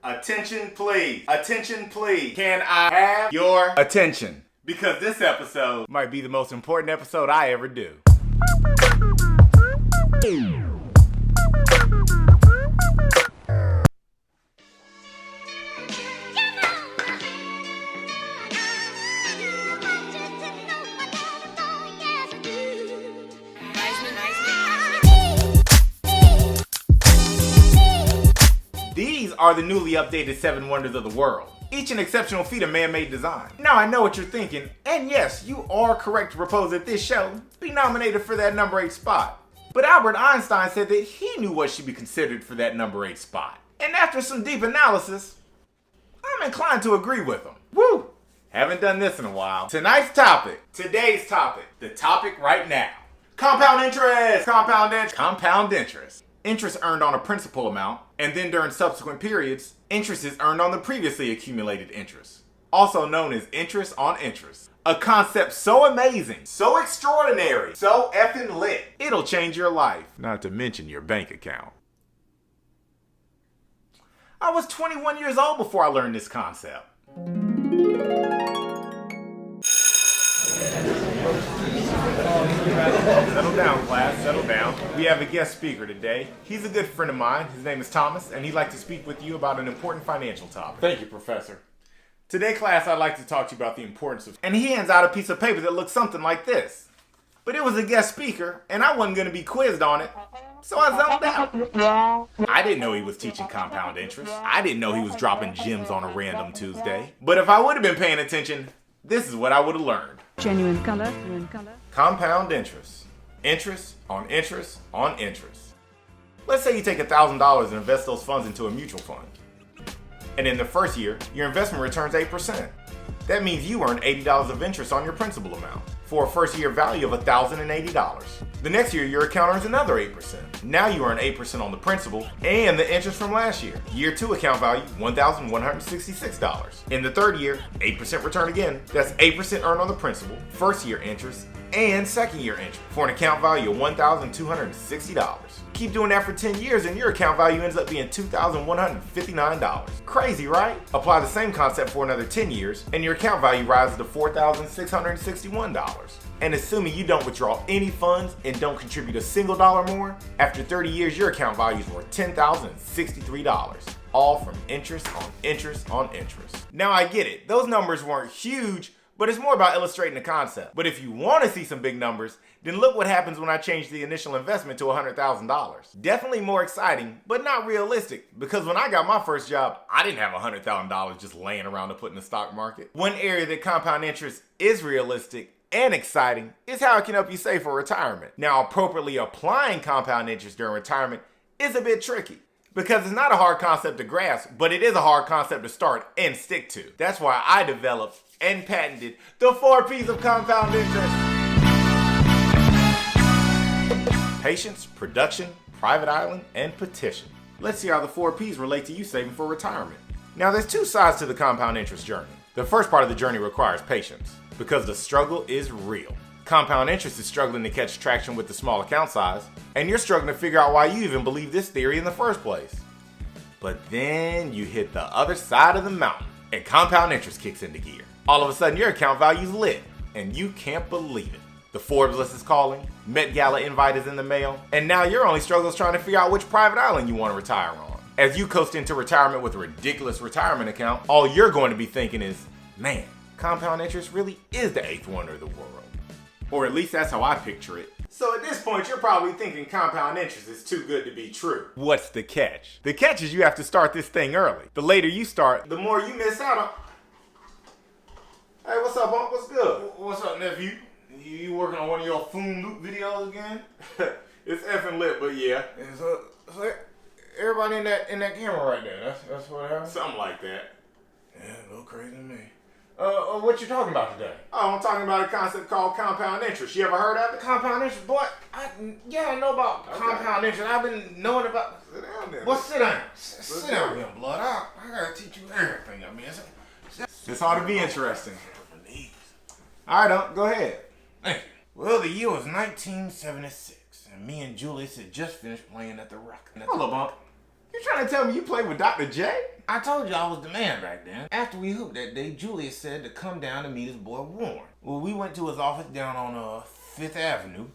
Attention please. Attention please. Can I have your attention? Because this episode might be the most important episode I ever do. These are the newly updated 7 Wonders of the World, each an exceptional feat of man-made design. Now I know what you're thinking, and yes, you are correct to propose that this show be nominated for that number 8 spot. But Albert Einstein said that he knew what should be considered for that number 8 spot. And after some deep analysis, I'm inclined to agree with him. Woo! Haven't done this in a while. Today's topic, the topic right now. Compound interest! Compound interest. Interest earned on a principal amount, and then during subsequent periods, interest is earned on the previously accumulated interest. Also known as interest on interest. A concept so amazing, so extraordinary, so effing lit, it'll change your life. Not to mention your bank account. I was 21 years old before I learned this concept. Settle down, class, settle down. We have a guest speaker today. He's a good friend of mine. His name is Thomas, and he'd like to speak with you about an important financial topic. Thank you, Professor. Today, class, I'd like to talk to you about the importance of... And he hands out a piece of paper that looks something like this. But it was a guest speaker, and I wasn't going to be quizzed on it, so I zoned out. I didn't know he was teaching compound interest. I didn't know he was dropping gems on a random Tuesday. But if I would have been paying attention, this is what I would have learned. Genuine color. Compound interest. Interest on interest on interest. Let's say you take $1,000 and invest those funds into a mutual fund. And in the first year, your investment returns 8%. That means you earn $80 of interest on your principal amount for a first year value of $1,080. The next year, your account earns another 8%. Now you earn 8% on the principal and the interest from last year. Year 2 account value, $1,166. In the third year, 8% return again. That's 8% earned on the principal, first year interest, and second year interest for an account value of $1,260. Keep doing that for 10 years and your account value ends up being $2,159. Crazy, right? Apply the same concept for another 10 years and your account value rises to $4,661. And assuming you don't withdraw any funds and don't contribute a single dollar more, after 30 years your account value is worth $10,063. All from interest on interest on interest. Now I get it, those numbers weren't huge, but it's more about illustrating the concept. But if you want to see some big numbers, then look what happens when I change the initial investment to $100,000. Definitely more exciting, but not realistic, because when I got my first job, I didn't have $100,000 just laying around to put in the stock market. One area that compound interest is realistic and exciting is how it can help you save for retirement. Now, appropriately applying compound interest during retirement is a bit tricky, because it's not a hard concept to grasp, but it is a hard concept to start and stick to. That's why I developed and patented the 4 P's of compound interest. Patience, production, private island, and petition. Let's see how the 4 P's relate to you saving for retirement. Now there's 2 sides to the compound interest journey. The first part of the journey requires patience, because the struggle is real. Compound interest is struggling to catch traction with the small account size, and you're struggling to figure out why you even believe this theory in the first place. But then you hit the other side of the mountain, and compound interest kicks into gear. All of a sudden your account value's lit, and you can't believe it. The Forbes list is calling, Met Gala invite is in the mail, and now your only struggle is trying to figure out which private island you want to retire on. As you coast into retirement with a ridiculous retirement account, all you're going to be thinking is, man, compound interest really is the 8th wonder of the world. Or at least that's how I picture it. So at this point, you're probably thinking compound interest is too good to be true. What's the catch? The catch is you have to start this thing early. The later you start, the more you miss out on... Hey, what's up, Unc? What's good? What's up, nephew? You working on one of your Foom Loop videos again? It's effing lit, but yeah. So everybody in that camera right there, that's what happened? Something like that. Yeah, a little crazy to me. What you talking about today? Oh, I'm talking about a concept called compound interest. You ever heard of it? Compound interest? Boy, I know about compound interest. I've been knowing about... Sit down there. Well, sit down. Sit down here, blood. I gotta teach you everything. I mean, it's ought to be interesting. All right, Unc, go ahead. Thank you. Well, the year was 1976, and me and Julius had just finished playing at the Rock. Hold up, Unc. You trying to tell me you played with Dr. J? I told you I was the man back then. After we hooped that day, Julius said to come down and meet his boy Warren. Well, we went to his office down on 5th Avenue.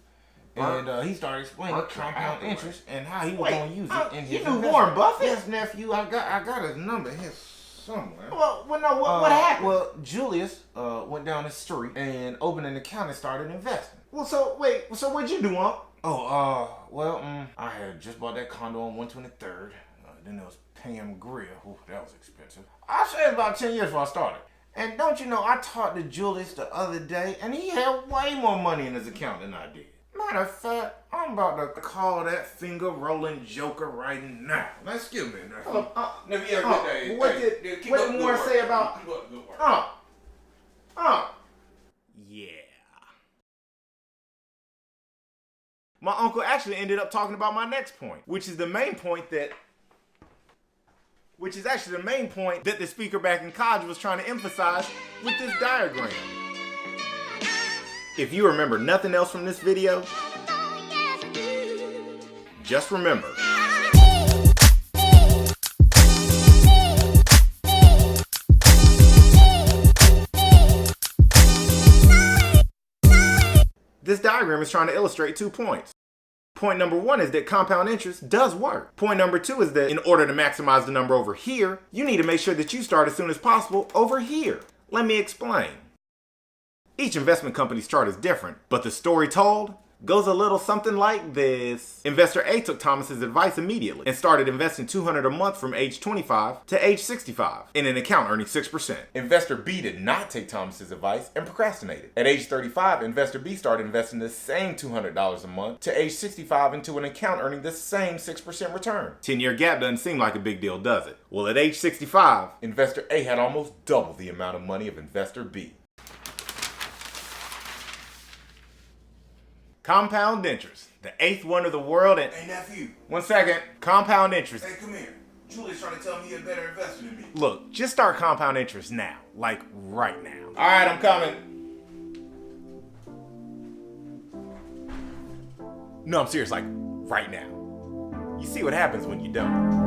And he started explaining compound interest and how he was going to use it in his investment. You knew Warren Buffett? Yes, nephew. I got his number here somewhere. Well, no, what happened? Well, Julius went down the street and opened an account and started investing. Well, so what'd you do, Unc? I had just bought that condo on 123rd. Then there was Pam Grill. Ooh, that was expensive. I saved about 10 years before I started. And don't you know, I talked to Julius the other day, and he had way more money in his account than I did. Matter of fact, I'm about to call that finger-rolling joker right now. Let's give me that. What did Warren say about... Yeah. My uncle actually ended up talking about my next point, which is actually the main point that the speaker back in college was trying to emphasize with this diagram. If you remember nothing else from this video, just remember. This diagram is trying to illustrate 2 points. Point number 1 is that compound interest does work. Point number 2 is that in order to maximize the number over here, you need to make sure that you start as soon as possible over here. Let me explain. Each investment company's chart is different, but the story told goes a little something like this. Investor A took Thomas's advice immediately and started investing $200 a month from age 25 to age 65 in an account earning 6%. Investor B did not take Thomas's advice and procrastinated. At age 35, Investor B started investing the same $200 a month to age 65 into an account earning the same 6% return. 10-year gap doesn't seem like a big deal, does it? Well, at age 65, Investor A had almost double the amount of money of Investor B. Compound interest, the 8th wonder of the world, and... Hey, nephew. 1 second. Compound interest. Hey, come here. Julius trying to tell me you're a better investor than me. Look, just start compound interest now. Like, right now. All right, I'm coming. No, I'm serious, like, right now. You see what happens when you don't.